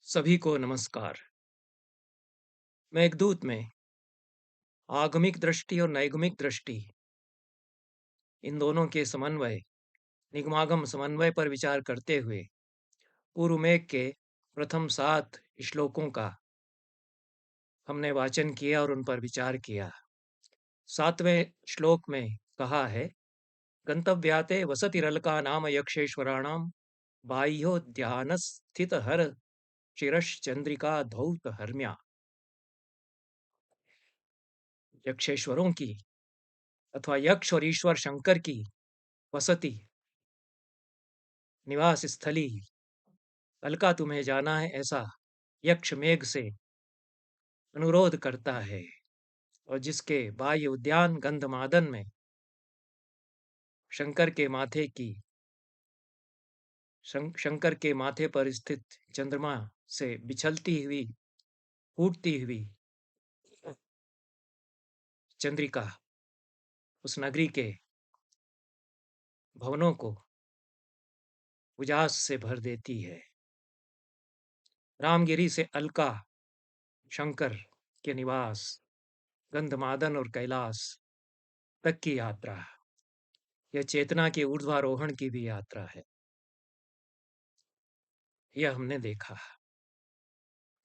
सभी को नमस्कार। मेघदूत में आगमिक दृष्टि और नैगमिक दृष्टि इन दोनों के समन्वय निगमागम समन्वय पर विचार करते हुए पूर्व मेघ के प्रथम 7 श्लोकों का हमने वाचन किया और उन पर विचार किया। 7वें श्लोक में कहा है, गंतव्याते वसतिरलका नाम यक्षेश्वराणाम बाह्यो ध्यानस्थित हर चिरश्चंद्रिका धौत हर्म्या। यक्षेश्वरों की अथवा यक्ष और ईश्वर शंकर की वसति निवास स्थली अलका तुम्हें जाना है, ऐसा यक्ष मेघ से अनुरोध करता है। और जिसके बाह्य उद्यान गंधमादन में शंकर के माथे की शंकर के माथे पर स्थित चंद्रमा से बिछलती हुई फूटती हुई चंद्रिका उस नगरी के भवनों को उजास से भर देती है। रामगिरी से अलका शंकर के निवास गंधमादन और कैलाश तक की यात्रा, यह चेतना के ऊर्ध्वारोहण की भी यात्रा है। यह हमने देखा।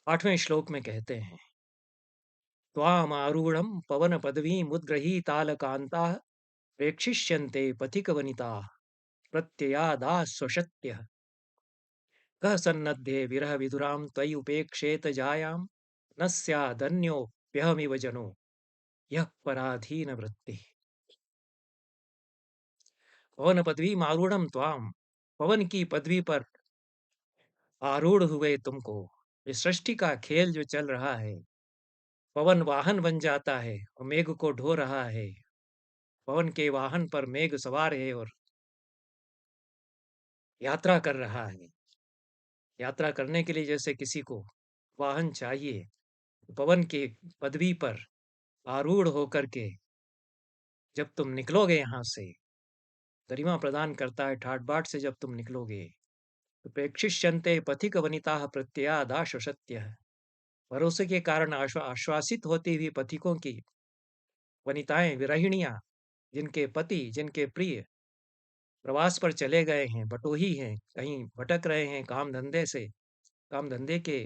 8वें श्लोक में कहते हैं, त्वामारूढ़ं पवन पदवी मुद्गृहीतालकान्ताः प्रेक्षिष्यन्ते पथिकवनिताः प्रत्ययादाश्वशक्त्यः कः सन्नद्धे विरह विधुरां त्वयि उपेक्षेत जायां न स्यादन्योऽप्यहमिव जनो यः पराधीन वृत्तिः। पवन पदवी मारूढ़ं त्वाम, पवन की पदवी पर आरूढ़ हुए तुमको। ये सृष्टि का खेल जो चल रहा है, पवन वाहन बन जाता है और मेघ को ढो रहा है। पवन के वाहन पर मेघ सवार है और यात्रा कर रहा है। यात्रा करने के लिए जैसे किसी को वाहन चाहिए, पवन के पदवी पर आरूढ़ होकर के जब तुम निकलोगे यहाँ से, गरिमा प्रदान करता है ठाट बाट से जब तुम निकलोगे, तो प्रेक्षिष्यन्ते पथिक वनिताः प्रत्ययादाश सत्य, भरोसे के कारण आश्वासित होती हुई पथिकों की वनिताएं, विरहिणियां, जिनके पति जिनके प्रिय प्रवास पर चले गए हैं, बटोही हैं, कहीं भटक रहे हैं काम धंधे के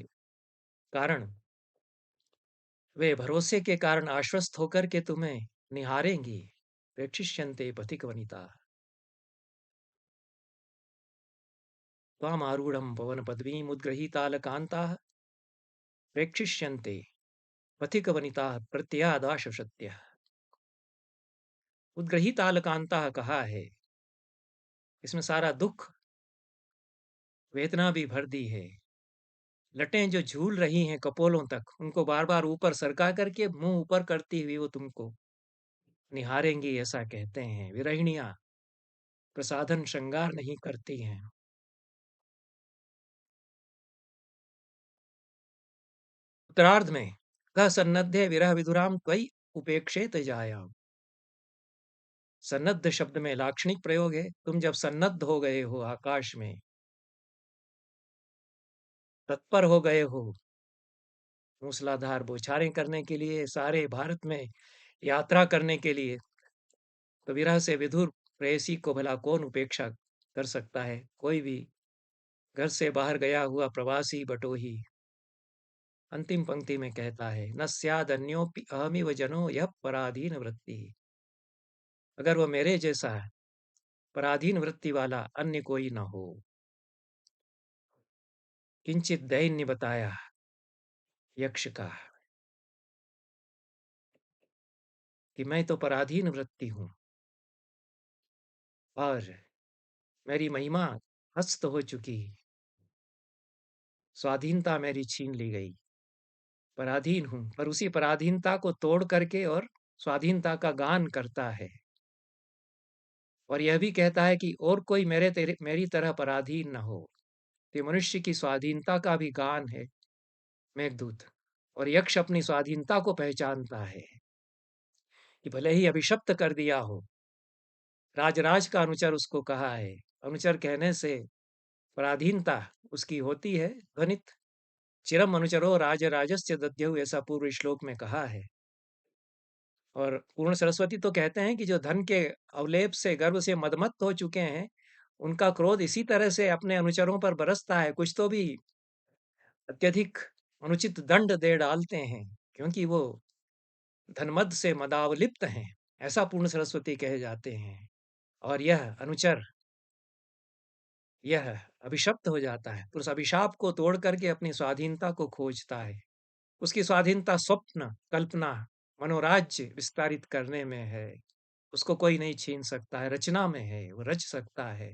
कारण, वे भरोसे के कारण आश्वस्त होकर के तुम्हें निहारेंगी। प्रेक्षिष्यन्ते पथिक वनिता त्वामारूढ़ं पवन पदवीं मुद्गृहीतालकान्ताः प्रेक्षिष्यन्ते पथिक वनिता प्रत्ययादाश सत्य। उद्ग्रहितालकांता कहा है, इसमें सारा दुख वेदना भी भर दी है। लटें जो झूल रही हैं कपोलों तक, उनको बार बार ऊपर सरका करके मुंह ऊपर करती हुई वो तुमको निहारेंगी, ऐसा कहते हैं। विरहिणियां प्रसाधन श्रृंगार नहीं करती हैं। उत्तरार्ध में कह सन्नद्धे विरह विधुराम त्वयि उपेक्षेत जायाम। सन्नद्ध शब्द में लाक्षणिक प्रयोग है। तुम जब सन्नद्ध हो गए हो, आकाश में तत्पर हो गए हो मूसलाधार बौछारें करने के लिए, सारे भारत में यात्रा करने के लिए, तो विरह से विधुर प्रेयसी को भला कौन उपेक्षा कर सकता है। कोई भी घर से बाहर गया हुआ प्रवासी बटोही अंतिम पंक्ति में कहता है, न स्याद अन्योपि अहमिव जनो यह पराधीन वृत्ति। अगर वह मेरे जैसा पराधीन वृत्ति वाला अन्य कोई न हो। किंचित दैन्य बताया यक्ष का कि मैं तो पराधीन वृत्ति हूं और मेरी महिमा हस्त हो चुकी, स्वाधीनता मेरी छीन ली गई, पराधीन हूं। पर उसी पराधीनता को तोड़ करके और स्वाधीनता का गान करता है, और यह भी कहता है कि और कोई मेरी तरह पराधीन न हो। ये मनुष्य की स्वाधीनता का भी गान है मेघदूत। और यक्ष अपनी स्वाधीनता को पहचानता है कि भले ही अभिशप्त कर दिया हो, राजराज का अनुचर उसको कहा है, अनुचर कहने से पराधीनता उसकी होती है ध्वनित, चिरम अनुचरो राजराजस्य दद्यौ, ऐसा पूर्व श्लोक में कहा है। और पूर्ण सरस्वती तो कहते हैं कि जो धन के अवलेप से गर्व से मदमत्त हो चुके हैं, उनका क्रोध इसी तरह से अपने अनुचरों पर बरसता है, कुछ तो भी अत्यधिक अनुचित दंड दे डालते हैं, क्योंकि वो धनमद से मदावलिप्त हैं, ऐसा पूर्ण सरस्वती कहे जाते हैं। और यह अनुचर, यह अभिशप्त हो जाता है, तो उस अभिशाप को तोड़ करके अपनी स्वाधीनता को खोजता है। उसकी स्वाधीनता स्वप्न, कल्पना, मनोराज्य विस्तारित करने में है। उसको कोई नहीं छीन सकता है, रचना में है, वो रच सकता है।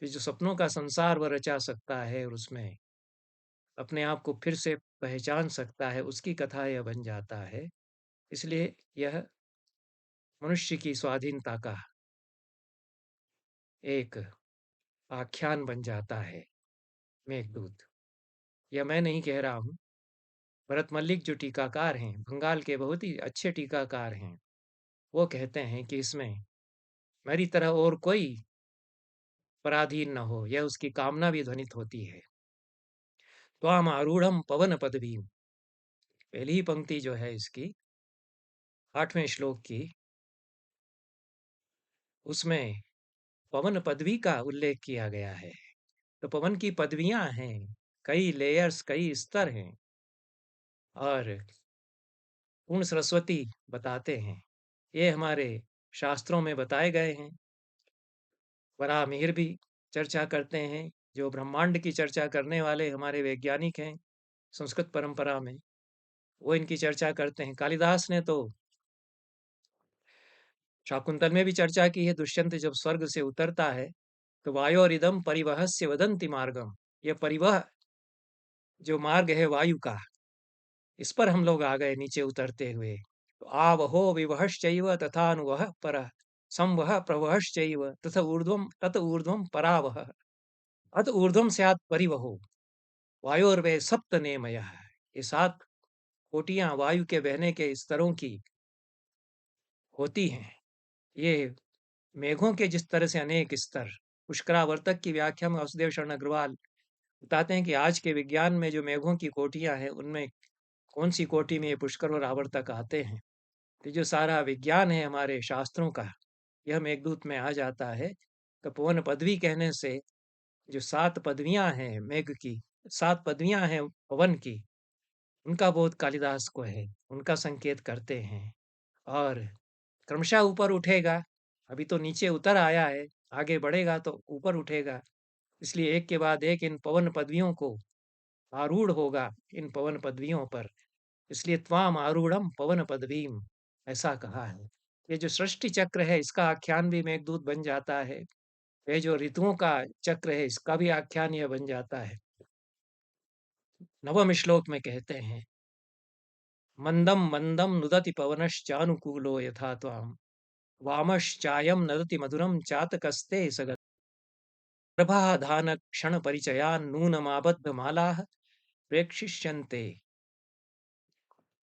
ये जो सपनों का संसार वह रचा सकता है और उसमें अपने आप को फिर से पहचान सकता है, उसकी कथा यह बन जाता है। इसलिए यह मनुष्य की स्वाधीनता का एक आख्यान बन जाता है, मेघदूत। यह मैं नहीं कह रहा हूँ, भरत मल्लिक जो टीकाकार हैं, बंगाल के बहुत ही अच्छे टीकाकार हैं, वो कहते हैं कि इसमें मेरी तरह और कोई पराधीन न हो, यह उसकी कामना भी ध्वनित होती है। त्वाम आरूढ़म पवन पदवीम, पहली ही पंक्ति जो है इसकी 8वें श्लोक की, उसमें पवन पदवी का उल्लेख किया गया है। तो पवन की पदवियां हैं, कई लेयर्स, कई स्तर हैं। और पूर्ण सरस्वती बताते हैं, ये हमारे शास्त्रों में बताए गए हैं। वराहमिहिर भी चर्चा करते हैं, जो ब्रह्मांड की चर्चा करने वाले हमारे वैज्ञानिक हैं संस्कृत परंपरा में, वो इनकी चर्चा करते हैं। कालिदास ने तो शाकुंतल में भी चर्चा की है। दुष्यंत जब स्वर्ग से उतरता है तो वायोरिदम परिवहस्य वदंति मार्गम, यह परिवह जो मार्ग है वायु का, इस पर हम लोग आ गए नीचे उतरते हुए। तो आवहो विवहश्चैव तथानुवह परः संवह प्रवहश्चैव तत ऊर्ध्वम परावह अत ऊर्ध्वम स्यात् परिवहो वायोर्वे सप्त नेमयः। ये 7 कोटियां वायु के बहने के स्तरों की होती हैं। ये मेघों के जिस तरह से अनेक स्तर, पुष्करावर्तक की व्याख्या में वासुदेव शरण अग्रवाल बताते हैं कि आज के विज्ञान में जो मेघों की कोटियां हैं, उनमें कौन सी कोटि में ये पुष्कर और आवर्तक आते हैं। तो जो सारा विज्ञान है हमारे शास्त्रों का, यह मेघदूत में आ जाता है। तो पवन पदवी कहने से जो 7 पदवियां हैं मेघ की, 7 पदवियां हैं पवन की, उनका बोध कालिदास को है, उनका संकेत करते हैं। और क्रमशः ऊपर उठेगा, अभी तो नीचे उतर आया है, आगे बढ़ेगा तो ऊपर उठेगा। इसलिए एक के बाद एक इन पवन पदवियों को आरूढ़ होगा, इन पवन पदवियों पर। इसलिए त्वाम आरूढ़म पवन पदवीम, ऐसा कहा है। ये जो सृष्टि चक्र है, इसका आख्यान भी मेघदूत बन जाता है। ये जो ऋतुओं का चक्र है, इसका भी आख्यान यह बन जाता है। 9वें श्लोक में कहते हैं, मंदम मंदम नुदति पवनश्चानुकूलो यथा त्वाम वामश्चायं नदति मधुरं चातकस्ते सगत प्रभाधान क्षण परिचयान् नूनमाबद्ध मालाः प्रेक्षिष्यन्ते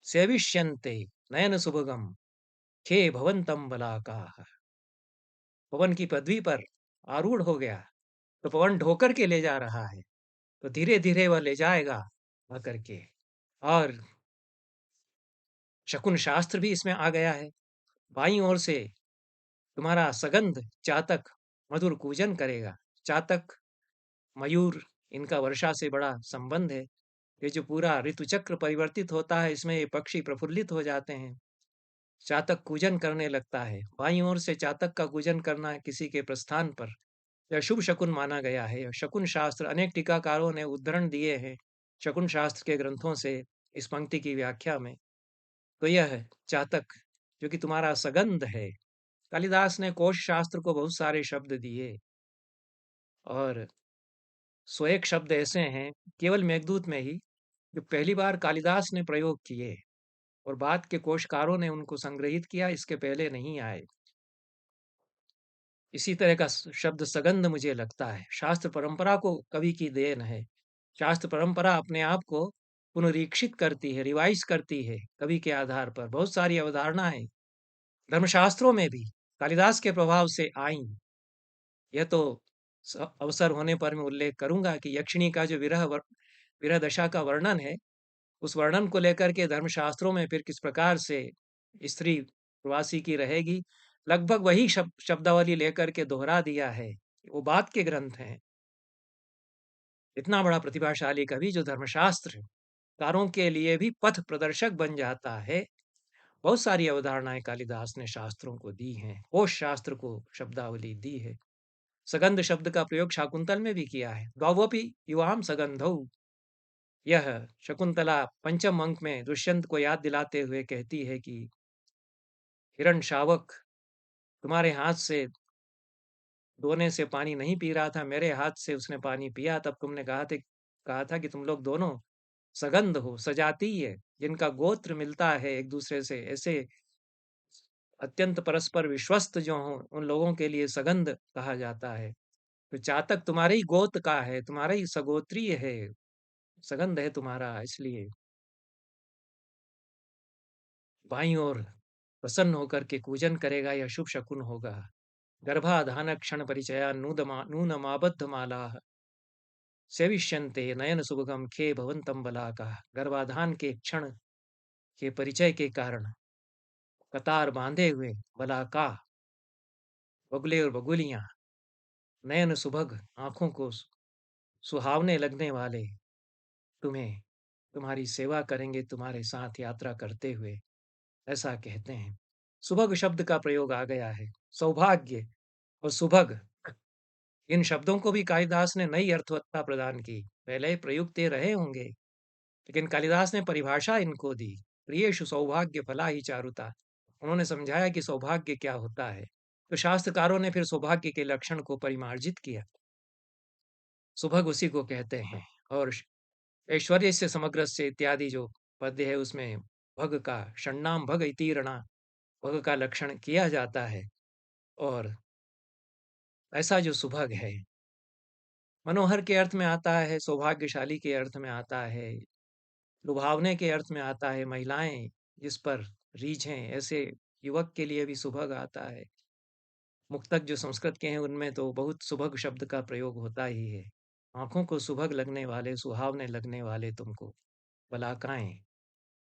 सेविष्यन्ते नयन सुभगम खे भवंतम बलाकाः। पवन की पदवी पर आरूढ़ हो गया, तो पवन ढोकर के ले जा रहा है, तो धीरे धीरे वह ले जाएगा आकर के। और शकुन शास्त्र भी इसमें आ गया है। बाईं ओर से तुम्हारा सगंध चातक मधुर कूजन करेगा। चातक, मयूर, इनका वर्षा से बड़ा संबंध है। ये जो पूरा ऋतु चक्र परिवर्तित होता है, इसमें ये पक्षी प्रफुल्लित हो जाते हैं, चातक कूजन करने लगता है। बाईं ओर से चातक का कूजन करना किसी के प्रस्थान पर यह शुभ शकुन माना गया है। शकुन शास्त्र अनेक टीकाकारों ने उद्धरण दिए हैं शकुन शास्त्र के ग्रंथों से इस पंक्ति की व्याख्या में। तो यह है चातक जो कि तुम्हारा सगंध है। कालिदास ने कोश शास्त्र को बहुत सारे शब्द दिए, और 101 शब्द ऐसे हैं केवल मेघदूत में ही जो पहली बार कालिदास ने प्रयोग किए, और बाद के कोशकारों ने उनको संग्रहित किया, इसके पहले नहीं आए। इसी तरह का शब्द सगंध मुझे लगता है शास्त्र परंपरा को कवि की देन है। शास्त्र परंपरा अपने आप को पुनरीक्षित करती है, रिवाइज करती है कवि के आधार पर। बहुत सारी अवधारणाएं धर्मशास्त्रों में भी कालिदास के प्रभाव से आई। यह तो अवसर होने पर मैं उल्लेख करूंगा कि यक्षिणी का जो विरह विरह दशा का वर्णन है, उस वर्णन को लेकर के धर्मशास्त्रों में फिर किस प्रकार से स्त्री प्रवासी की रहेगी, लगभग वही शब्दावली लेकर के दोहरा दिया है। वो बात के ग्रंथ हैं। इतना बड़ा प्रतिभाशाली कवि जो धर्मशास्त्र कारों के लिए भी पथ प्रदर्शक बन जाता है। बहुत सारी अवधारणाएं कालिदास ने शास्त्रों को दी हैं, कोश शास्त्र को शब्दावली दी है। सगंध शब्द का प्रयोग शाकुंतल में भी किया है। द्वौवपि युवाम सगंधौ, यह शकुंतला पंचम अंक में दुष्यंत को याद दिलाते हुए कहती है कि हिरण शावक तुम्हारे हाथ से दोने से पानी नहीं पी रहा था, मेरे हाथ से उसने पानी पिया, तब तुमने कहा था कि तुम लोग दोनों सगंध हो, सजातीय, जिनका गोत्र मिलता है एक दूसरे से, ऐसे अत्यंत परस्पर विश्वस्त जो हों उन लोगों के लिए सगंध कहा जाता है। तो चातक तुम्हारे ही गोत्र का है, तुम्हारा ही सगोत्रीय है, सगंध है तुम्हारा, इसलिए बाईं ओर प्रसन्न होकर के कूजन करेगा, यह शुभ शकुन होगा। गर्भाधान क्षण परिचया नूनमाबद्ध माला सेविष्यन्ते नयन सुभगम खे भवंतम बला का। गर्भाधान के क्षण के परिचय के कारण कतार बांधे हुए बलाका, बगुले और बगुलियां, नयन सुभग आंखों को सुहावने लगने वाले तुम्हें तुम्हारी सेवा करेंगे, तुम्हारे साथ यात्रा करते हुए, ऐसा कहते हैं। सुभग शब्द का प्रयोग आ गया है। सौभाग्य और सुभग, इन शब्दों को भी कालिदास ने नई अर्थवत्ता प्रदान की। पहले प्रयुक्त ये रहे होंगे, लेकिन कालिदास ने परिभाषा इनको दी। प्रियेषु सौभाग्य फला ही चारुता। उन्होंने समझाया कि सौभाग्य क्या होता है। तो शास्त्रकारों ने फिर सौभाग्य के लक्षण को परिमार्जित किया। सुभग उसी को कहते हैं। और ऐश्वर्य से समग्र से इत्यादि जो पद्य है उसमें भग का षण्णाम भग इति रणा, भग का लक्षण किया जाता है। और ऐसा जो सुभग है, मनोहर के अर्थ में आता है, सौभाग्यशाली के अर्थ में आता है, लुभावने के अर्थ में आता है, महिलाएं जिस पर रीझें, ऐसे युवक के लिए भी सुभग आता है। मुक्तक जो संस्कृत के हैं उनमें तो बहुत सुभग शब्द का प्रयोग होता ही है। आंखों को सुभग लगने वाले, सुहावने लगने वाले तुमको बलाकाएं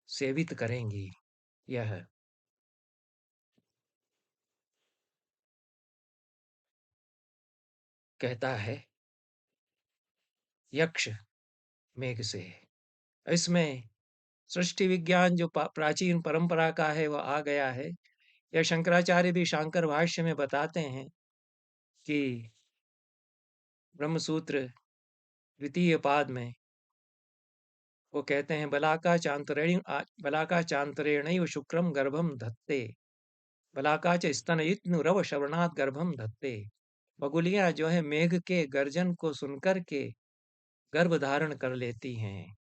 सेवित करेंगी। यह कहता है यक्ष मेघ से। इसमें सृष्टि विज्ञान जो प्राचीन परंपरा का है वह आ गया है। यह शंकराचार्य भी शांकर भाष्य में बताते हैं कि ब्रह्मसूत्र द्वितीय पाद में वो कहते हैं बलाका चांतरेण शुक्रम गर्भम धत्ते, बलाका च स्तनयित्नु रव श्रवणात् गर्भम धत्ते। बगुलियां जो है मेघ के गर्जन को सुनकर के गर्भ धारण कर लेती हैं,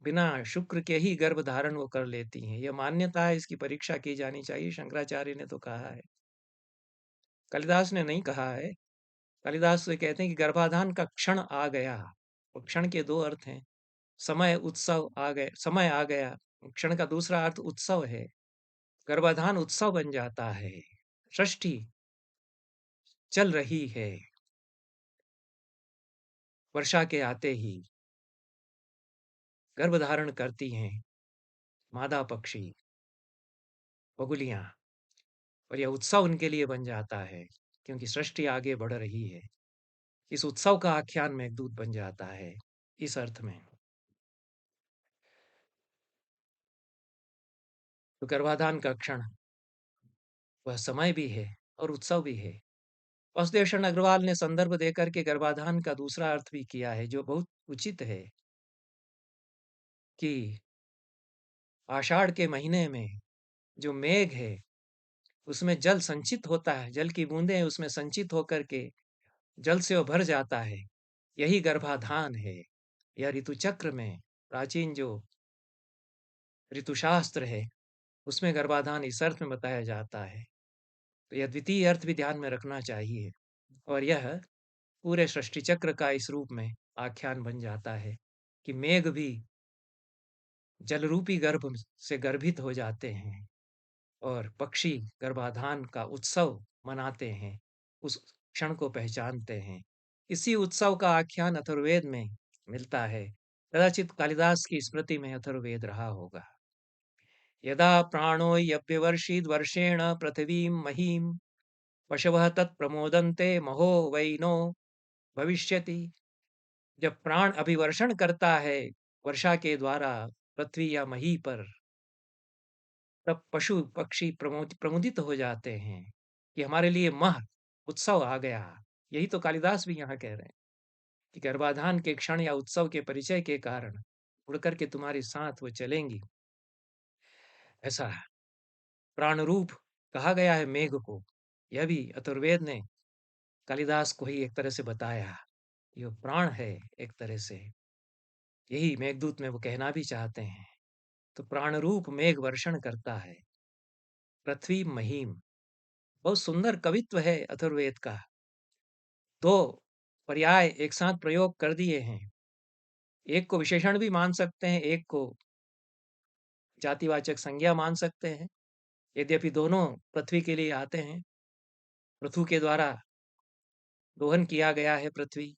बिना शुक्र के ही गर्भ धारण वो कर लेती हैं। यह मान्यता है, इसकी परीक्षा की जानी चाहिए। शंकराचार्य ने तो कहा है, कालिदास ने नहीं कहा है। कालिदास से कहते हैं कि गर्भाधान का क्षण आ गया। और क्षण के दो अर्थ हैं, समय उत्सव आ गए, समय आ गया। क्षण का दूसरा अर्थ उत्सव है। गर्भाधान उत्सव बन जाता है। षष्ठी चल रही है, वर्षा के आते ही गर्भ धारण करती हैं मादा पक्षी, बगुलियां। और यह उत्सव उनके लिए बन जाता है, क्योंकि सृष्टि आगे बढ़ रही है। इस उत्सव का आख्यान मेघदूत बन जाता है, इस अर्थ में। तो गर्भाधान का क्षण वह समय भी है और उत्सव भी है। वासुदेव शरण अग्रवाल ने संदर्भ देकर के गर्भाधान का दूसरा अर्थ भी किया है, जो बहुत उचित है, कि आषाढ़ के महीने में जो मेघ है उसमें जल संचित होता है, जल की बूंदें उसमें संचित होकर के जल से वो भर जाता है। यही गर्भाधान है। यह ऋतु चक्र में प्राचीन जो ऋतुशास्त्र है उसमें गर्भाधान इस अर्थ में बताया जाता है। तो यह द्वितीय अर्थ भी ध्यान में रखना चाहिए। और यह पूरे सृष्टि चक्र का इस रूप में आख्यान बन जाता है कि मेघ भी जलरूपी गर्भ से गर्भित हो जाते हैं और पक्षी गर्भाधान का उत्सव मनाते हैं, उस क्षण को पहचानते हैं। इसी उत्सव का आख्यान अथर्ववेद में मिलता है। कदाचित कालिदास की स्मृति में अथर्ववेद रहा होगा। यदा प्राणो यप्यवर्षीद् वर्षेण पृथिवीं महीं पशवः तत्प्रमोदन्ते महो वै नो भविष्यति। जब प्राण अभिवर्षण करता है वर्षा के द्वारा पृथ्वी या मही पर, तब पशु पक्षी प्रमुदित हो जाते हैं कि हमारे लिए मह उत्सव आ गया। यही तो कालिदास भी यहाँ कह रहे हैं कि गर्भाधान के क्षण या उत्सव के परिचय के कारण उड़ करके तुम्हारे साथ वो चलेंगी। ऐसा प्राण रूप कहा गया है मेघ को। यह भी अथर्ववेद ने कालिदास को ही एक तरह से बताया। ये प्राण है एक तरह से। यही मेघदूत में वो कहना भी चाहते हैं। तो प्राण रूप मेघ वर्षण करता है पृथ्वी महीम। बहुत सुंदर कवित्व है अथर्ववेद का। दो पर्याय एक साथ प्रयोग कर दिए हैं। एक को विशेषण भी मान सकते हैं, एक को जातिवाचक संज्ञा मान सकते हैं। यद्यपि दोनों पृथ्वी के लिए आते हैं। पृथु के द्वारा दोहन किया गया है पृथ्वी।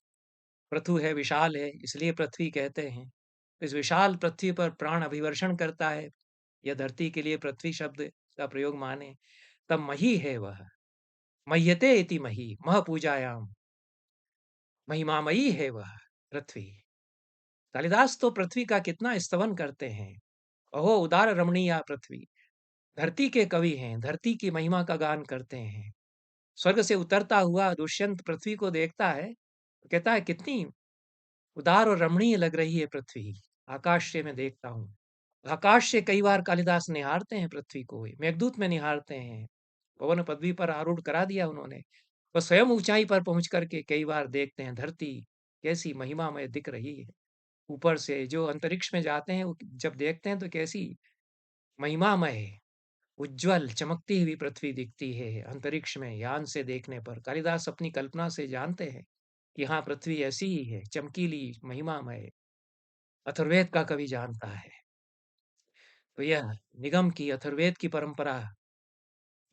पृथु है, विशाल है, इसलिए पृथ्वी कहते हैं। इस विशाल पृथ्वी पर प्राण अभिवर्षण करता है। यह धरती के लिए पृथ्वी शब्द का प्रयोग माने तब मही है वह। मह्यते इति मही, मह पूजायाम, महिमामयी है वह पृथ्वी। कालिदास तो पृथ्वी का कितना स्तवन करते हैं। अहो उदार रमणीया पृथ्वी। धरती के कवि हैं, धरती की महिमा का गान करते हैं। स्वर्ग से उतरता हुआ दुष्यंत पृथ्वी को देखता है, तो कहता है कितनी उदार और रमणीय लग रही है पृथ्वी। आकाश से मैं देखता हूँ। आकाश से कई बार कालिदास निहारते हैं पृथ्वी को, मेघदूत में निहारते हैं। पवन पदवी पर आरूढ़ करा दिया उन्होंने। वह स्वयं ऊंचाई पर पहुंच करके कई बार देखते हैं धरती कैसी महिमामय दिख रही है। ऊपर से जो अंतरिक्ष में जाते हैं वो जब देखते हैं तो कैसी महिमामय, उज्जवल, चमकती हुई पृथ्वी दिखती है अंतरिक्ष में यान से देखने पर। कालिदास अपनी कल्पना से जानते हैं कि हाँ पृथ्वी ऐसी ही है, चमकीली, महिमामय। अथर्ववेद का कवि जानता है। तो यह निगम की अथर्ववेद की परंपरा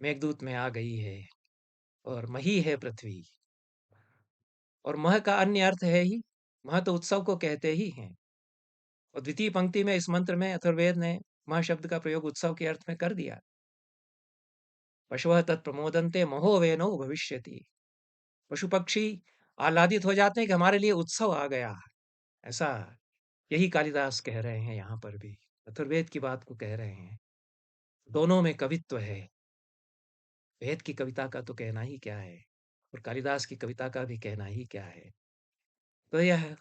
मेघदूत में आ गई है। और मही है पृथ्वी। और मह का अन्य अर्थ है ही, मह तो उत्सव को कहते ही हैं। और द्वितीय पंक्ति में इस मंत्र में अथर्ववेद ने मह शब्द का प्रयोग उत्सव के अर्थ में कर दिया। पशवः तत्प्रमोदन्ते महो वेनो भविष्यति। पशु पक्षी आह्लादित हो जाते हैं कि हमारे लिए उत्सव आ गया। ऐसा यही कालिदास कह रहे हैं यहाँ पर भी। अथर्ववेद की बात को कह रहे हैं। दोनों में कवित्व है। वेद की कविता का तो कहना ही क्या है, और कालिदास की कविता का भी कहना ही क्या है। तो यह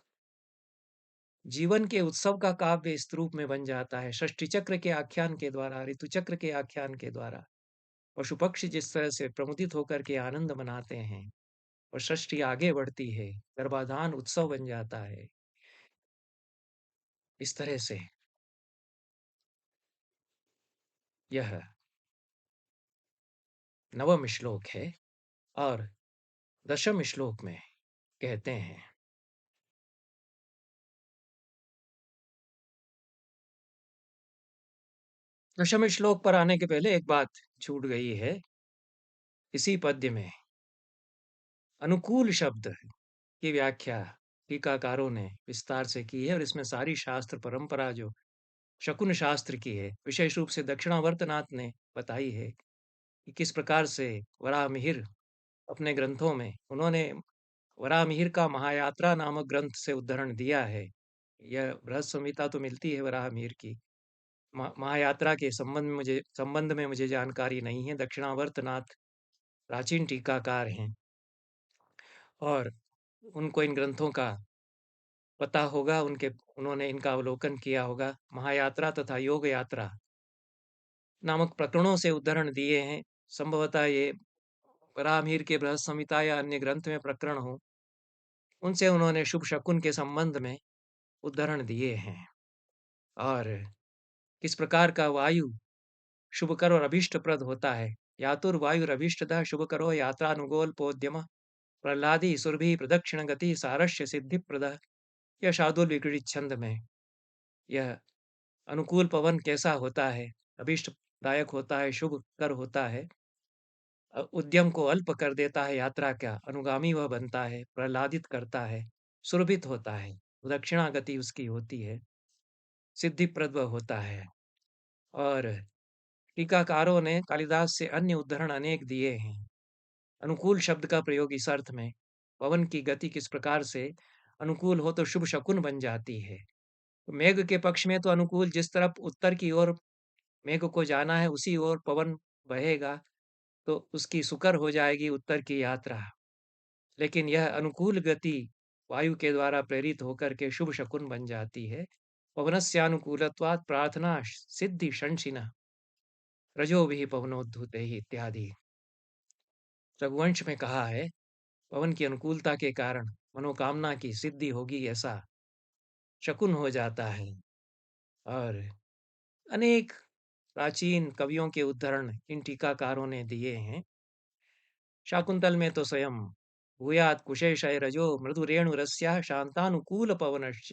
जीवन के उत्सव का काव्य इस रूप में बन जाता है। षष्ठी चक्र के आख्यान के द्वारा, ऋतु चक्र के आख्यान के द्वारा पशु पक्षी जिस तरह से प्रमुदित होकर के आनंद मनाते हैं और षष्ठी आगे बढ़ती है, गर्भाधान उत्सव बन जाता है। इस तरह से यह नवम श्लोक है। और दशम श्लोक में कहते हैं, दशम श्लोक पर आने के पहले एक बात छूट गई है। इसी पद्य में अनुकूल शब्द की व्याख्या टीकाकारों ने विस्तार से की है। और इसमें सारी शास्त्र परंपरा जो शकुन शास्त्र की है, विशेष रूप से दक्षिणावर्तनाथ ने बताई है कि किस प्रकार से वराहमिहिर अपने ग्रंथों में उन्होंने वराहमिहिर का महायात्रा नामक ग्रंथ से उद्धरण दिया है। यह बृहद संहिता तो मिलती है वराहमिहिर की। महायात्रा के संबंध में मुझे जानकारी नहीं है। दक्षिणावर्तनाथ प्राचीन टीकाकार हैं और उनको इन ग्रंथों का पता होगा। उन्होंने इनका अवलोकन किया होगा। महायात्रा तथा योग यात्रा नामक प्रकरणों से उद्धरण दिए हैं। संभवतः ये वराहमिहिर के बृहद संहिता या अन्य ग्रंथ में प्रकरण हो, उनसे उन्होंने शुभ शकुन के संबंध में उद्धरण दिए हैं। और किस प्रकार का वायु शुभकर और अभीष्टप्रद होता है। यातुर्वायुरभीष्टदः शुभकरो यात्रानुगोलपोद्यम प्रह्लादी सुरभि प्रदक्षिण गति सारस्य सिद्धिप्रद। यह शार्दुल विक्रीडित छंद में यह अनुकूल पवन कैसा होता है, अभीष्टदायक होता है, शुभ कर होता है, उद्यम को अल्प कर देता है, यात्रा का अनुगामी वह बनता है, प्रह्लादित करता है, सुरभित होता है। दक्षिणा गति उसकी होती है, सिद्धिप्रद वह होता है। और टीकाकारों ने कालिदास से अन्य उद्धरण अनेक दिए हैं। अनुकूल शब्द का प्रयोग इस अर्थ में, पवन की गति किस प्रकार से अनुकूल हो तो शुभ शकुन बन जाती है। तो मेघ के पक्ष में तो अनुकूल, जिस तरफ उत्तर की ओर मेघ को जाना है उसी ओर पवन बहेगा, तो उसकी सुकर हो जाएगी उत्तर की यात्रा। लेकिन यह अनुकूल गति वायु के द्वारा प्रेरित होकर के शुभ शकुन बन जाती है। पवनस्यानुकूलत्वात् प्रार्थना सिद्धि शंसिना रजो भी पवनोद्धुते ही इत्यादि। रघुवंश में कहा है, पवन की अनुकूलता के कारण मनोकामना की सिद्धि होगी, ऐसा शकुन हो जाता है। और अनेक प्राचीन कवियों के उद्धरण इन टीकाकारों ने दिए हैं। शाकुंतल में तो स्वयं भूयात् कुशेशय रजो मृदु रेणु रस्या शांतानुकूल पवनश्च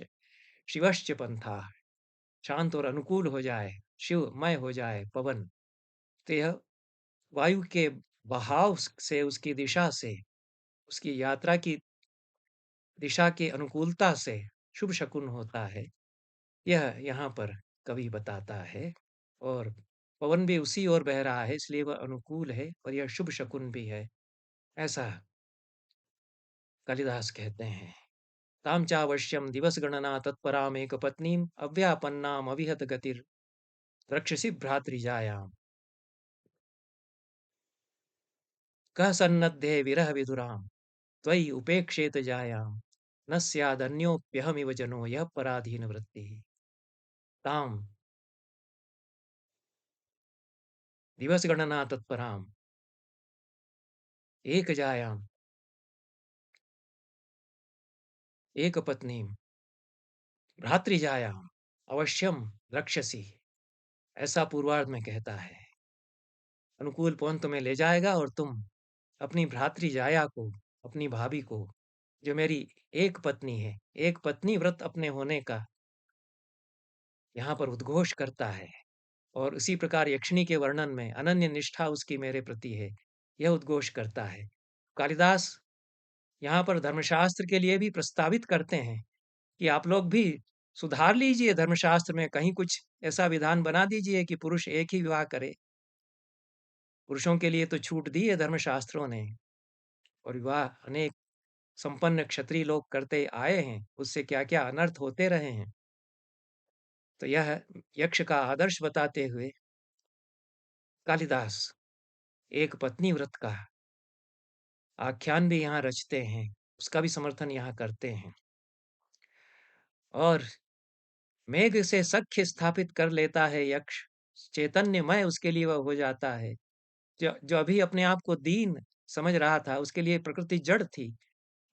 शिवश्च पंथा। शांत और अनुकूल हो जाए, शिवमय हो जाए पवन, तो यह वायु के बहाव से, उसकी दिशा से, उसकी यात्रा की दिशा की अनुकूलता से शुभ शकुन होता है। यह यहाँ पर कवि बताता है। और पवन भी उसी ओर बह रहा है, इसलिए वह अनुकूल है और यह शुभ शकुन भी है, ऐसा कालिदास कहते हैं। ताम चावश्यम दिवस गणना तत्पराम एक पत्नीम अव्यापन्नाम अविहत गतिर रक्षसी भ्रातृजायाम कह सन्नद्धे विरह विधुराम त्वयि उपेक्षेत जायाम न स्यादन्योप्यहमिव जनो यह पराधीन वृत्ति। ताम दिवस गणना तत्पराम एक जायाम एक पत्नी भ्रातृजायाम अवश्यम रक्षसी, ऐसा पूर्वार्ध में कहता है। अनुकूल पवन तुम्हें ले जाएगा और तुम अपनी भ्रातृजाया को, अपनी भाभी को, जो मेरी एक पत्नी है, एक पत्नी व्रत अपने होने का यहाँ पर उद्घोष करता है। और उसी प्रकार यक्षिणी के वर्णन में अनन्य निष्ठा उसकी मेरे प्रति है, यह उद्घोष करता है। कालिदास यहाँ पर धर्मशास्त्र के लिए भी प्रस्तावित करते हैं कि आप लोग भी सुधार लीजिए, धर्मशास्त्र में कहीं कुछ ऐसा विधान बना दीजिए कि पुरुष एक ही विवाह करे। पुरुषों के लिए तो छूट दी है धर्मशास्त्रों ने, और विवाह अनेक संपन्न क्षत्रिय लोग करते आए हैं, उससे क्या क्या अनर्थ होते रहे हैं। तो यह यक्ष का आदर्श बताते हुए कालिदास एक पत्नी व्रत का आख्यान भी यहाँ रचते हैं, उसका भी समर्थन यहाँ करते हैं। और मेघ से सख्य स्थापित कर लेता है यक्ष, चैतन्यमय उसके लिए वह हो जाता है। जो जो अभी अपने आप को दीन समझ रहा था, उसके लिए प्रकृति जड़ थी,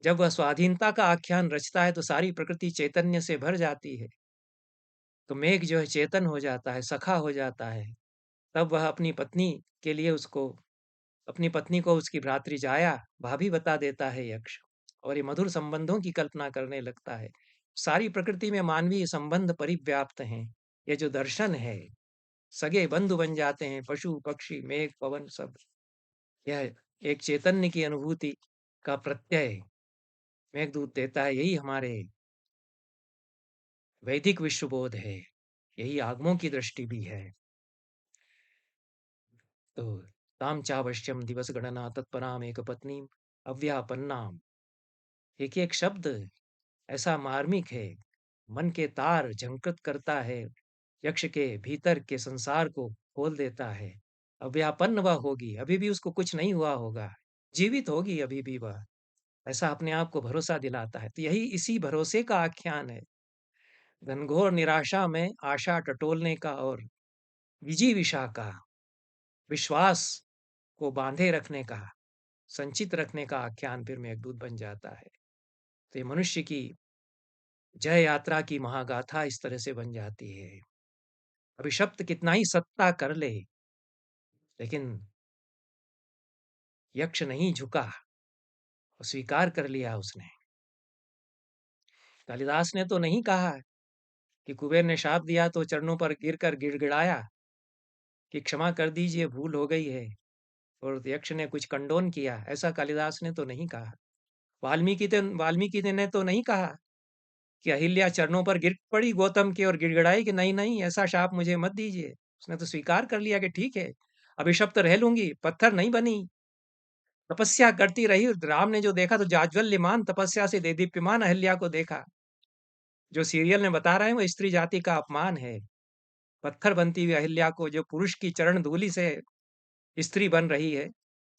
जब वह स्वाधीनता का आख्यान रचता है तो सारी प्रकृति चैतन्य से भर जाती है। तो मेघ जो है चेतन हो जाता है, सखा हो जाता है। तब वह अपनी पत्नी के लिए उसको, अपनी पत्नी को उसकी भ्रातृजाया भाभी बता देता है यक्ष, और ये मधुर संबंधों की कल्पना करने लगता है। सारी प्रकृति में मानवीय संबंध परिव्याप्त हैं। ये जो दर्शन है, सगे बंधु बन जाते हैं, पशु पक्षी मेघ पवन सब। यह एक चैतन्य की अनुभूति का प्रत्यय मेघदूत देता है। यही हमारे वैदिक विश्वबोध है, यही आगमों की दृष्टि भी है। तो ताम चावश्यम दिवस गणना तत्पराम एक पत्नी अव्यापन्नाम, एक एक शब्द ऐसा मार्मिक है, मन के तार झंकृत करता है, यक्ष के भीतर के संसार को खोल देता है। अव्यापन्न वह होगी, अभी भी उसको कुछ नहीं हुआ होगा, जीवित होगी अभी भी वह, ऐसा अपने आप को भरोसा दिलाता है। तो यही इसी भरोसे का आख्यान है, घनघोर निराशा में आशा टटोलने का और विजिविषा का, विश्वास को बांधे रखने का, संचित रखने का आख्यान फिर मेघदूत बन जाता है। तो ये मनुष्य की जय यात्रा की महागाथा इस तरह से बन जाती है। अभिशप्त कितना ही सत्ता कर ले, लेकिन यक्ष नहीं झुका, स्वीकार कर लिया उसने। कालिदास ने तो नहीं कहा कि कुबेर ने शाप दिया तो चरणों पर गिरकर गिड़गिड़ाया कि क्षमा कर दीजिए, भूल हो गई है, और यक्ष ने कुछ कंडोन किया, ऐसा कालिदास ने तो नहीं कहा। वाल्मीकि ने तो नहीं कहा कि अहिल्या चरणों पर गिर पड़ी गौतम के और गिड़गिड़ाई कि नहीं नहीं ऐसा शाप मुझे मत दीजिए। उसने तो स्वीकार कर लिया कि ठीक है, अभिशप्त रह लूंगी, पत्थर नहीं बनी। तपस्या करती रही। राम ने जो देखा तो जाज्वल्यमान तपस्या से देदीप्यमान अहिल्या को देखा। जो सीरियल में बता रहे हैं वो स्त्री जाति का अपमान है। पत्थर बनती हुई अहिल्या को जो पुरुष की चरण धूलि से स्त्री बन रही है,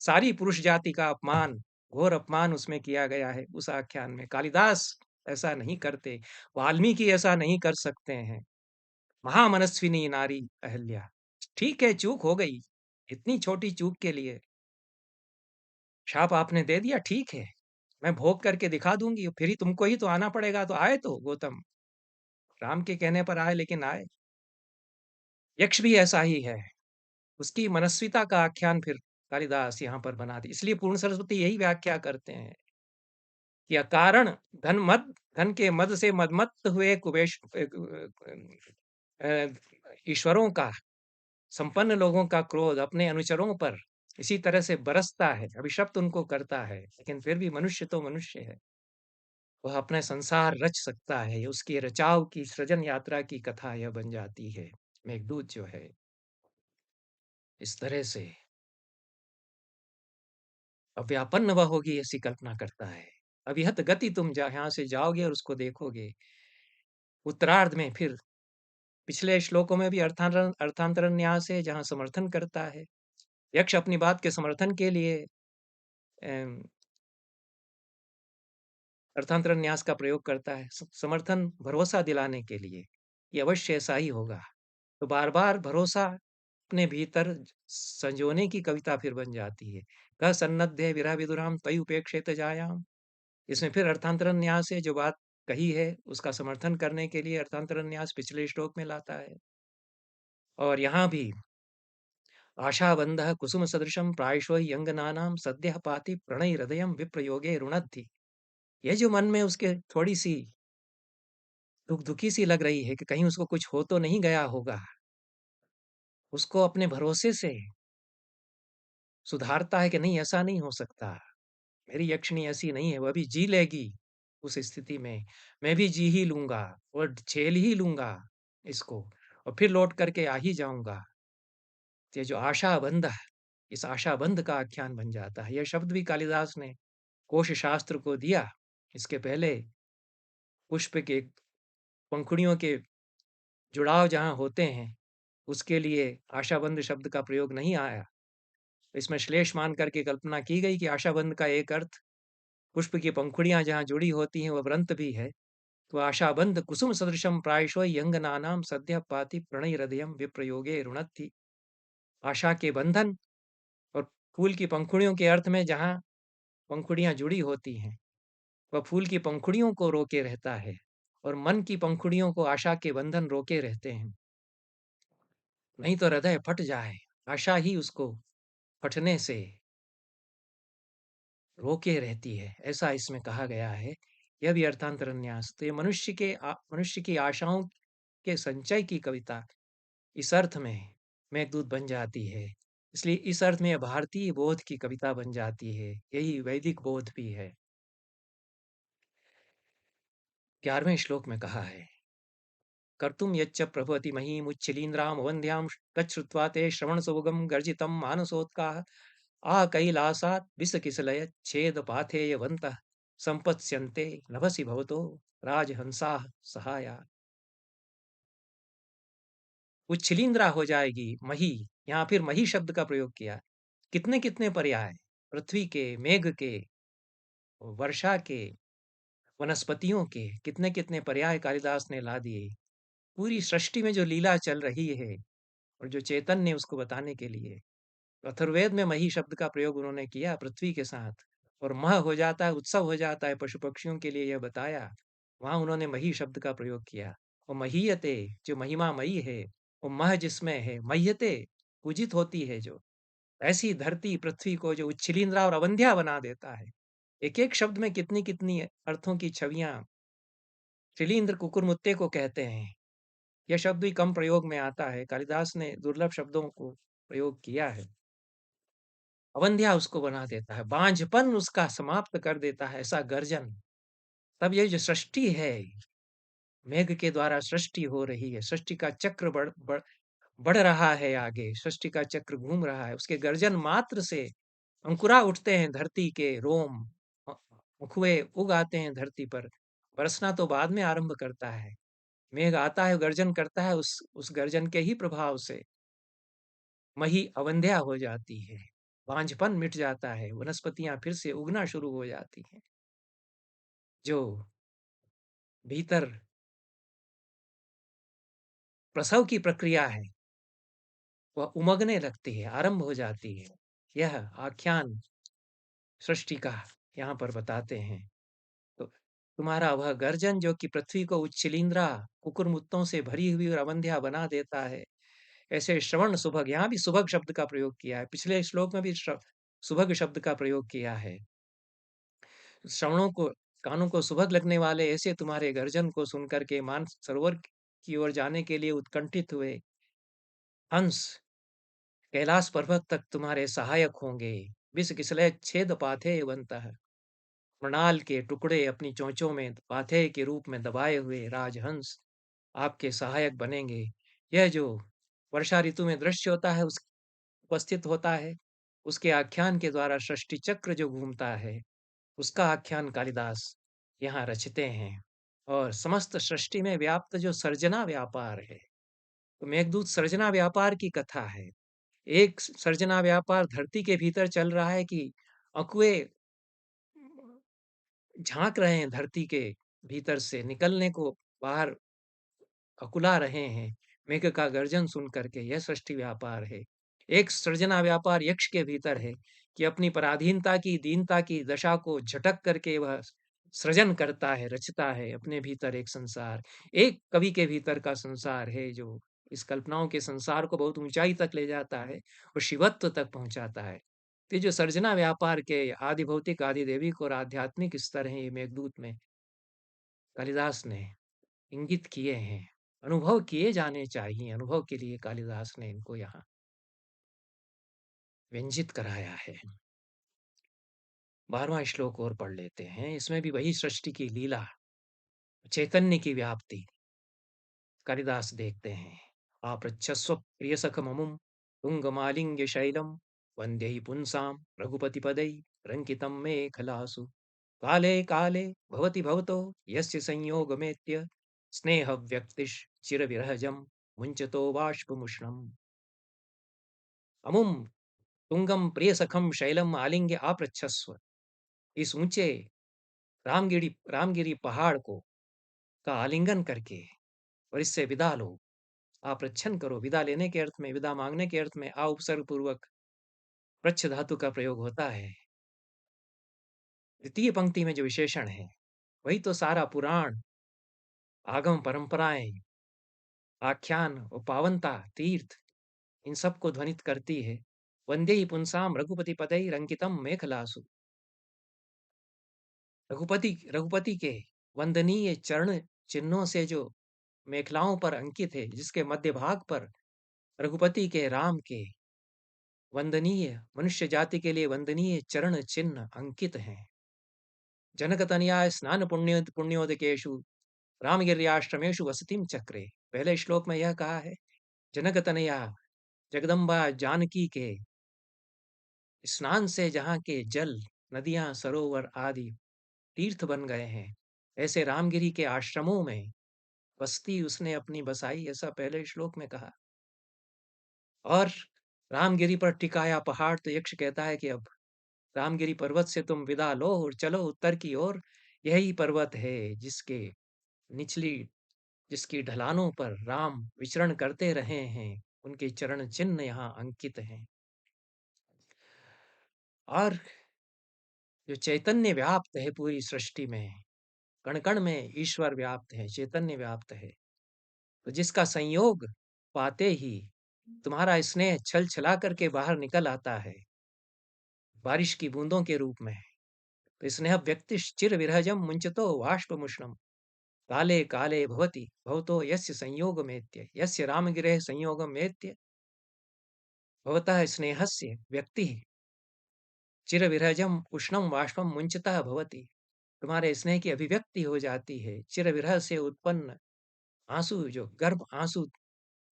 सारी पुरुष जाति का अपमान, घोर अपमान उसमें किया गया है उस आख्यान में। कालिदास ऐसा नहीं करते, वाल्मीकि ऐसा नहीं कर सकते हैं। महामनस्विनी नारी अहिल्या। ठीक है, चूक हो गई। इतनी छोटी चूक के लिए शाप आपने दे दिया, ठीक है। मैं भोग करके दिखा दूंगी, फिर ही तुमको ही तो आना पड़ेगा। तो आए तो गौतम, राम के कहने पर आए, लेकिन आए। यक्ष भी ऐसा ही है। उसकी मनस्विता का आख्यान फिर कालिदास यहाँ पर बना दी। इसलिए पूर्ण सरस्वती यही व्याख्या करते हैं कि अकारण धन के मद से मदमत्त हुए अ, ईश्वरों का, संपन्न लोगों का क्रोध अपने अनुचरों पर इसी तरह से बरसता है, अभिशप्त उनको करता है, लेकिन फिर भी मनुष्य तो मनुष्य है। वह अपने संसार रच सकता है। उसकी रचाव की सृजन यात्रा की कथा यह बन जाती है। मेघदूत जो है इस तरह से अव्यापन्न वह होगी ऐसी कल्पना करता है। अविहत गति तुम यहाँ से जाओगे और उसको देखोगे। उत्तरार्ध में फिर पिछले श्लोकों में भी अर्थांतरण न्यास है जहाँ समर्थन करता है। यक्ष अपनी बात के समर्थन के लिए अम, अर्थांतरण न्यास का प्रयोग करता है। समर्थन भरोसा दिलाने के लिए ये अवश्य ऐसा ही होगा। तो बार बार भरोसा अपने भीतर संजोने की कविता फिर बन जाती है। क सन्नद्धे विरह विदुराम तयि उपेक्षित जायाम। इसमें फिर अर्थांतरण न्यास से जो बात कही है उसका समर्थन करने के लिए अर्थांतरण न्यास पिछले श्लोक में लाता है। और यहाँ भी आशाबंधः कुसुम सदृशम प्रायश्व यंगनानाम सद्यः पाति प्रणय हृदयम विप्रयोगे रुणद्धि। ये जो मन में उसके थोड़ी सी दुखी सी लग रही है कि कहीं उसको कुछ हो तो नहीं गया होगा, उसको अपने भरोसे से सुधारता है कि नहीं ऐसा नहीं हो सकता। मेरी यक्षिणी ऐसी नहीं है, वह भी जी लेगी उस स्थिति में। मैं भी जी ही लूंगा और झेल ही लूंगा इसको, और फिर लौट करके आ ही जाऊंगा। ये जो आशाबंध है, इस आशाबंध का आख्यान बन जाता है। यह शब्द भी कालिदास ने कोश शास्त्र को दिया। इसके पहले पुष्प के पंखुड़ियों के जुड़ाव जहाँ होते हैं उसके लिए आशाबंध शब्द का प्रयोग नहीं आया। इसमें श्लेष मान करके कल्पना की गई कि आशाबंध का एक अर्थ पुष्प की पंखुड़ियां जहाँ जुड़ी होती हैं वह व्रंत भी है। तो आशाबंध कुसुम सदृशम प्रायशो यंगनानाम सद्य पाति प्रणय हृदयम विप्रयोगे रुणद्धि। आशा के बंधन और फूल की पंखुड़ियों के अर्थ में जहाँ पंखुड़ियां जुड़ी होती हैं वह फूल की पंखुड़ियों को रोके रहता है, और मन की पंखुड़ियों को आशा के बंधन रोके रहते हैं। नहीं तो हृदय फट जाए, आशा ही उसको फटने से रोके रहती है, ऐसा इसमें कहा गया है। यह भी अर्थांतरण न्यास। तो ये मनुष्य की आशाओं के संचय की कविता इस अर्थ में मेघदूत बन जाती है। इसलिए इस अर्थ में यह भारतीय बोध की कविता बन जाती है। यही वैदिक बोध भी है। 11वें श्लोक में कहा है, कर्तुम यच्च प्रभवति महीमुच्छिलीन्द्राम वन्द्यां तच्छ्रुत्वा ते श्रवणसुभगं गर्जितं मानसोत्काः कैलासात् विसकिसलयच्छेदपाथेयवन्तः संपत्स्यन्ते नभसि भवतो राजहंसाः सहाया। उच्छिलींद्रा हो जाएगी मही। यहाँ फिर मही शब्द का प्रयोग किया। कितने कितने पर्याय पृथ्वी के, मेघ के, वर्षा के, वनस्पतियों के कितने कितने पर्याय कालिदास ने ला दिए। पूरी सृष्टि में जो लीला चल रही है और जो चैतन्य उसको बताने के लिए अथर्ववेद में मही शब्द का प्रयोग उन्होंने किया पृथ्वी के साथ। और मह हो जाता है, उत्सव हो जाता है पशु पक्षियों के लिए, यह बताया। वहां उन्होंने मही शब्द का प्रयोग किया। और महीयते जो महिमा मई है, वो मह जिसमें है, मह्यते पूजित होती है जो, ऐसी धरती पृथ्वी को जो उच्छिलींद्रा और अवंध्या बना देता है। एक एक शब्द में कितनी कितनी अर्थों की छवियां। शिलींद्र कुकुरमुत्ते को कहते हैं। यह शब्द भी कम प्रयोग में आता है, कालिदास ने दुर्लभ शब्दों को प्रयोग किया है। अवंध्या उसको बना देता है, बांझपन उसका समाप्त कर देता है, ऐसा गर्जन। तब ये जो सृष्टि है मेघ के द्वारा सृष्टि हो रही है, सृष्टि का चक्र बढ़ रहा है आगे, सृष्टि का चक्र घूम रहा है, उसके गर्जन मात्र से अंकुरा उठते हैं धरती के रोम, अ, उखुए उग आते हैं धरती पर। बरसना तो बाद में आरंभ करता है। मेघ आता है, गर्जन करता है, उस गर्जन के ही प्रभाव से मही अवंध्या हो जाती है, बांझपन मिट जाता है, वनस्पतियां फिर से उगना शुरू हो जाती हैं। जो भीतर प्रसव की प्रक्रिया है, वह उमगने लगती है, आरंभ हो जाती है। यह आख्यान सृष्टि का यहाँ पर बताते हैं। तो तुम्हारा वह गर्जन जो कि पृथ्वी को उच्छिलिंद्रा कुकुरमुत्तों से भरी हुई और अवंध्या बना देता है, ऐसे श्रवण सुभग, यहाँ भी सुभग शब्द का प्रयोग किया है, पिछले श्लोक में भी सुभग शब्द का प्रयोग किया है। श्रवणों को, कानों को सुभग लगने वाले ऐसे तुम्हारे गर्जन को सुनकर के मानस सरोवर की ओर जाने के लिए उत्कंठित हुए हंस कैलाश पर्वत तक तुम्हारे सहायक होंगे। विष किसलय छेद पाथे बनता, मृणाल के टुकड़े अपनी चोंचों में पाथे के रूप में दबाए हुए राजहंस आपके सहायक बनेंगे। यह जो वर्षा ऋतु में दृश्य होता है, उस उपस्थित होता है, उसके आख्यान के द्वारा सृष्टि चक्र जो घूमता है, उसका आख्यान कालिदास यहाँ रचते हैं। और समस्त सृष्टि में व्याप्त जो सर्जना व्यापार है, तो मेघदूत सर्जना व्यापार की कथा है। एक सर्जना व्यापार धरती के भीतर चल रहा है कि अकुए झांक रहे हैं धरती के भीतर से निकलने को, बाहर अकुला रहे हैं मेघ का गर्जन सुन करके। यह सृष्टि व्यापार है। एक सृजना व्यापार यक्ष के भीतर है कि अपनी पराधीनता की, दीनता की दशा को झटक करके वह सृजन करता है, रचता है अपने भीतर एक संसार। एक कवि के भीतर का संसार है जो इस कल्पनाओं के संसार को बहुत ऊंचाई तक ले जाता है और शिवत्व तक पहुंचाता है। तो ये जो सर्जना व्यापार के आदि भौतिक, आदि देविक और आध्यात्मिक स्तर हैं, ये मेघदूत में कालिदास ने इंगित किए हैं। अनुभव किए जाने चाहिए, अनुभव के लिए कालिदास ने इनको यहाँ व्यंजित कराया है। 12वां श्लोक और पढ़ लेते हैं। इसमें भी वही सृष्टि की लीला, चैतन्य की व्याप्ति कालिदास देखते हैं। आपृच्छस्व प्रियसख ममुम तुंगमालिंग्य शैलम वंद्यै पुंसां रघुपतिपदै रंकितं मे खलासु काले काले भवति भवतो यस्य संयोगमेत्य स्नेह व्यक्तिश चिर विरहजम मुंचतो बाष्पमुष्णम् अमुम तुंगम प्रिय सखम शैलम आलिंग्य आपृच्छस्व। इस ऊंचे रामगिरी पहाड़ को का आलिंगन करके और इससे विदा लो। आपृच्छन करो, विदा लेने के अर्थ में, विदा मांगने के अर्थ में आ उपसर्ग पूर्वक पृच्छ धातु का प्रयोग होता है। द्वितीय पंक्ति में जो विशेषण है, वही तो सारा पुराण, आगम परंपराएं, आख्यान और पावनता, तीर्थ, इन सब को ध्वनित करती है। वंदे ही पुंसाम रघुपति पदई रंकितम मेखलासु। रघुपति रघुपति के वंदनीय चरण चिन्हों से जो मेखलाओं पर अंकित है, जिसके मध्य भाग पर रघुपति के, राम के वंदनीय, मनुष्य जाति के लिए वंदनीय चरण चिन्ह अंकित हैं। जनक तनया स्नान पुण्योदकेशु रामगिर्याश्रमेशु वसतिम चक्रे। पहले श्लोक में यह कहा है, जनक तनया जगदम्बा जानकी के स्नान से जहाँ के जल, नदियां, सरोवर आदि तीर्थ बन गए हैं, ऐसे रामगिरी के आश्रमों में बस्ती उसने अपनी बसाई, ऐसा पहले श्लोक में कहा। और रामगिरी पर टिकाया पहाड़, तो यक्ष कहता है कि अब रामगिरी पर्वत से तुम विदा लो और चलो उत्तर की ओर। यही पर्वत है जिसके निचली, जिसकी ढलानों पर राम विचरण करते रहे हैं, उनके चरण चिन्ह यहाँ अंकित हैं। और जो चैतन्य व्याप्त है पूरी सृष्टि में, कण कण में ईश्वर व्याप्त है, चैतन्य व्याप्त है, तो जिसका संयोग पाते ही तुम्हारा स्नेह छल छला करके बाहर निकल आता है बारिश की बूंदों के रूप में। तो स्नेह व्यक्ति चिर विरहजम मुंचतो वाष्पमुष्णम काले काले भवति भवतो यस्य संयोगमेत्य यस्य रामगिरेः संयोगमेत्य भवतः स्नेहस्य व्यक्ति चिर विरहजम उष्णम वाष्पम मुंचतः भवति। तुम्हारे स्नेह की अभिव्यक्ति हो जाती है चिर विरह से उत्पन्न आँसू जो गर्भ आँसू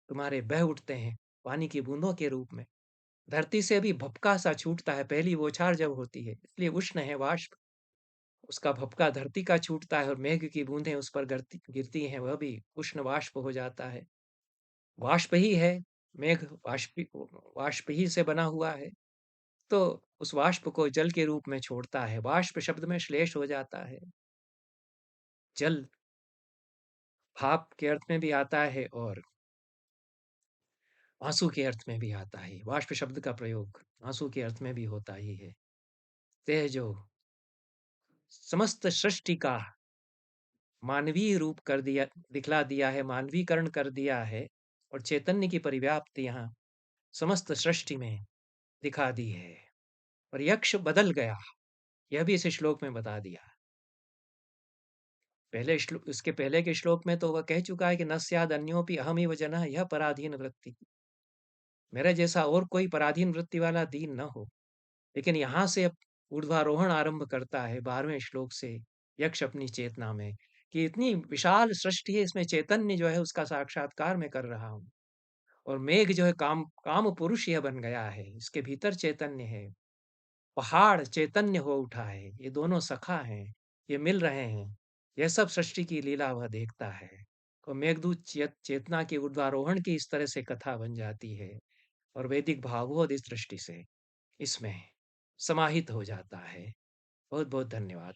तुम्हारे बह उठते हैं पानी की बूंदों के रूप में। धरती से भी भपका सा छूटता है पहली बौछार जब होती है, इसलिए उष्ण है वाष्प। उसका भपका धरती का छूटता है और मेघ की बूंदें उस पर गिरती गिरती हैं, वह भी उष्ण वाष्प हो जाता है। वाष्प ही है, मेघ वाष्प ही से बना हुआ है। तो उस वाष्प को जल के रूप में छोड़ता है। वाष्प शब्द में श्लेष हो जाता है। जल भाप के अर्थ में भी आता है और आँसू के अर्थ में भी आता है। वाष्प शब्द का प्रयोग आँसू के अर्थ में भी होता ही है। ते जो समस्त सृष्टि का मानवीय रूप कर दिया दिखला दिया है, मानवीकरण कर दिया है और चैतन्य की परिव्याप्ति यहाँ समस्त सृष्टि में दिखा दी है। और यक्ष बदल गया, यह भी इस श्लोक में बता दिया। पहले श्लो इसके पहले के श्लोक में तो वह कह चुका है कि न स्याद् अन्योऽपि अहमेव जनः यः पराधीन वृत्ति। मेरे जैसा और कोई पराधीन वृत्ति वाला दीन न हो। लेकिन यहाँ से अब ऊर्ध्वारोहण आरंभ करता है 12वें श्लोक से यक्ष अपनी चेतना में कि इतनी विशाल सृष्टि है, इसमें चैतन्य जो है उसका साक्षात्कार मैं कर रहा हूँ। और मेघ जो है काम काम पुरुष यह बन गया है, इसके भीतर चैतन्य है। पहाड़ चैतन्य हो उठा है, ये दोनों सखा हैं, ये मिल रहे हैं। यह सब सृष्टि की लीला वह देखता है। और मेघदूत चेतना के ऊर्ध्वारोहण की इस तरह से कथा बन जाती है और वैदिक भागवत इस दृष्टि से इसमें समाहित हो जाता है। बहुत बहुत धन्यवाद।